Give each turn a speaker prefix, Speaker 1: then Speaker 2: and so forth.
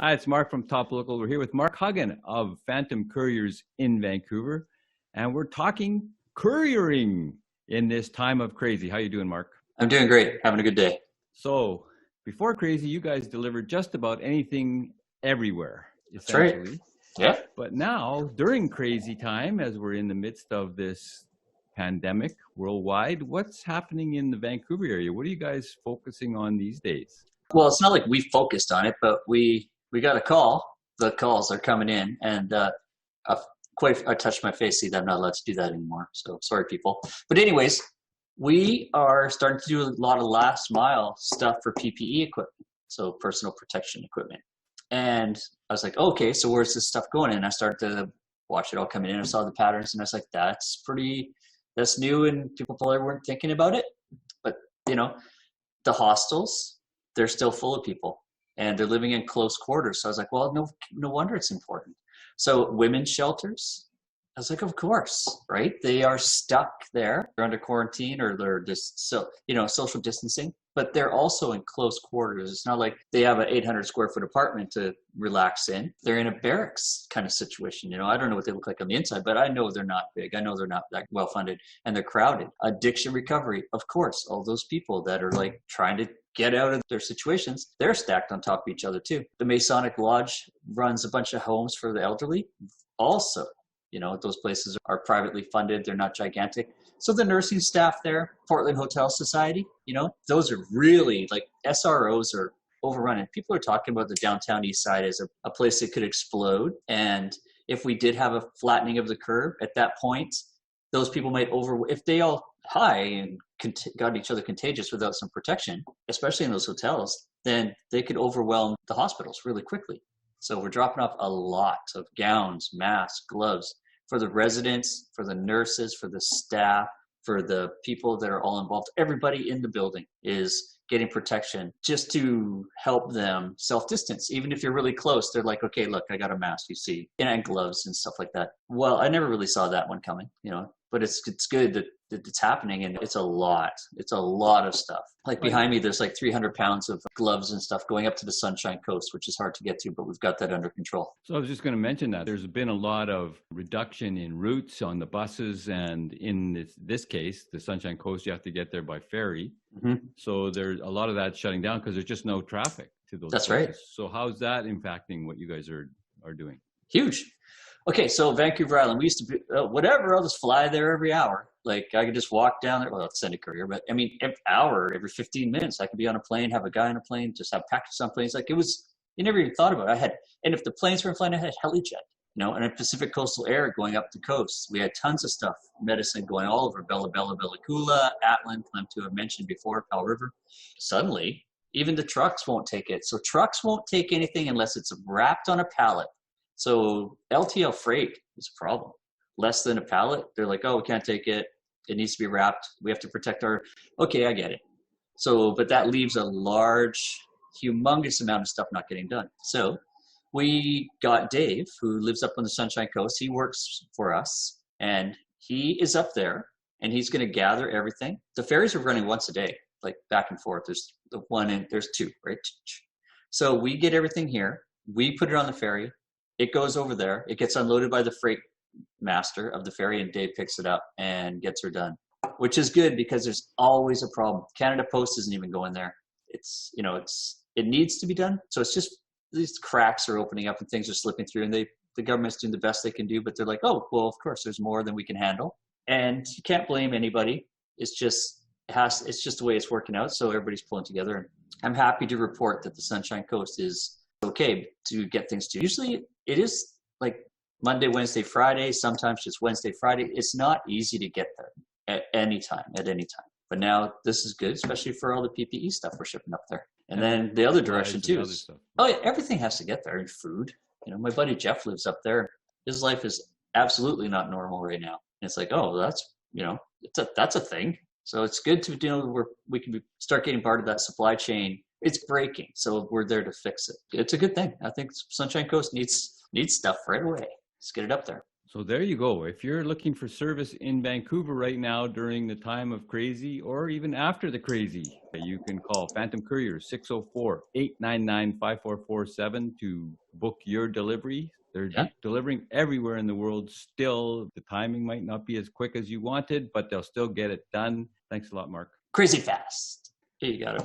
Speaker 1: Hi, it's Mark from Top Local. We're here with Mark Huggan of Phantom Couriers in Vancouver, and we're talking couriering in this time of crazy. How you doing, Mark?
Speaker 2: I'm doing great. Having a good day.
Speaker 1: So, before crazy, you guys delivered just about anything everywhere,
Speaker 2: That's right.
Speaker 1: essentially.
Speaker 2: Yeah.
Speaker 1: But now, during crazy time, as we're in the midst of this pandemic worldwide, what's happening in the Vancouver area? What are you guys focusing on these days?
Speaker 2: Well, it's not like we focused on it, but we got a call. The calls are coming in, and I touched my face. See, that I'm not allowed to do that anymore. So sorry, people. But anyways, we are starting to do a lot of last mile stuff for PPE equipment, so personal protection equipment. And I was like, okay, so where's this stuff going? And I started to watch it all coming in. I saw the patterns, and I was like, that's new, and people probably weren't thinking about it. But the hostels, they're still full of people, and they're living in close quarters. So I was like, well, no wonder it's important. So women's shelters, I was like, of course, right? They are stuck there. They're under quarantine, or they're just social distancing, but they're also in close quarters. It's not like they have an 800 square foot apartment to relax in. They're in a barracks kind of situation. I don't know what they look like on the inside, but I know they're not big. I know they're not that well funded, and they're crowded. Addiction recovery, of course, all those people that are like trying to get out of their situations, they're stacked on top of each other too. The Masonic Lodge runs a bunch of homes for the elderly. Also, those places are privately funded. They're not gigantic. So the nursing staff there, Portland Hotel Society, those are really like SROs are overrun. And people are talking about the downtown east side as a place that could explode. And if we did have a flattening of the curve at that point, those people might if they all high and got each other contagious without some protection, especially in those hotels, then they could overwhelm the hospitals really quickly. So we're dropping off a lot of gowns, masks, gloves for the residents, for the nurses, for the staff, for the people that are all involved. Everybody in the building is getting protection just to help them self-distance. Even if you're really close, they're like, okay, look, I got a mask, you see, and gloves and stuff like that. Well, I never really saw that one coming, but it's good that it's happening, and it's a lot. It's a lot of stuff. Like behind me, there's like 300 pounds of gloves and stuff going up to the Sunshine Coast, which is hard to get to, but we've got that under control.
Speaker 1: So I was just going to mention that there's been a lot of reduction in routes on the buses, and in this case, the Sunshine Coast, you have to get there by ferry.
Speaker 2: Mm-hmm.
Speaker 1: So there's a lot of that shutting down because there's just no traffic to those
Speaker 2: That's
Speaker 1: places.
Speaker 2: Right.
Speaker 1: So how's that impacting what you guys are doing?
Speaker 2: Huge. Okay, so Vancouver Island, we used to be, whatever, I'll just fly there every hour. Like I could just walk down there. Well, it's send a courier, but I mean, every hour, every 15 minutes, I could be on a plane, have a guy on a plane, just have packages on planes. Like you never even thought about it. And if the planes weren't flying, I had HeliJet, and a Pacific Coastal Air going up the coast. We had tons of stuff, medicine going all over Bella Coola, Atlin, Klemtu, I mentioned before, Powell River. Suddenly, even the trucks won't take it. So trucks won't take anything unless it's wrapped on a pallet. So LTL freight is a problem. Less than a pallet, they're like, oh, we can't take it. It needs to be wrapped. We have to protect okay, I get it. So, but that leaves a large, humongous amount of stuff not getting done. So we got Dave, who lives up on the Sunshine Coast. He works for us, and he is up there, and he's going to gather everything. The ferries are running once a day, like back and forth. There's the one and there's two, right? So we get everything here. We put it on the ferry. It goes over there. It gets unloaded by the freight master of the ferry, and Dave picks it up and gets her done, which is good because there's always a problem. Canada Post isn't even going there. It needs to be done. So it's just these cracks are opening up and things are slipping through, and the government's doing the best they can do, but they're like, oh, well, of course there's more than we can handle. And you can't blame anybody. It's just the way it's working out. So everybody's pulling together. And I'm happy to report that the Sunshine Coast is okay to get things to. Usually it is like Monday, Wednesday, Friday, sometimes just Wednesday, Friday. It's not easy to get there at any time. But now this is good, especially for all the PPE stuff we're shipping up there. And then the other direction too is, everything has to get there, and food. My buddy Jeff lives up there. His life is absolutely not normal right now. And it's like, oh, that's a thing. So it's good to we can start getting part of that supply chain. It's breaking, so we're there to fix it. It's a good thing. I think Sunshine Coast needs stuff right away. Let's get it up there.
Speaker 1: So there you go. If you're looking for service in Vancouver right now during the time of crazy or even after the crazy, you can call Phantom Couriers 604-899-5447 to book your delivery. They're
Speaker 2: Yeah,
Speaker 1: delivering everywhere in the world still. The timing might not be as quick as you wanted, but they'll still get it done. Thanks a lot, Mark.
Speaker 2: crazy fast. Here you got it.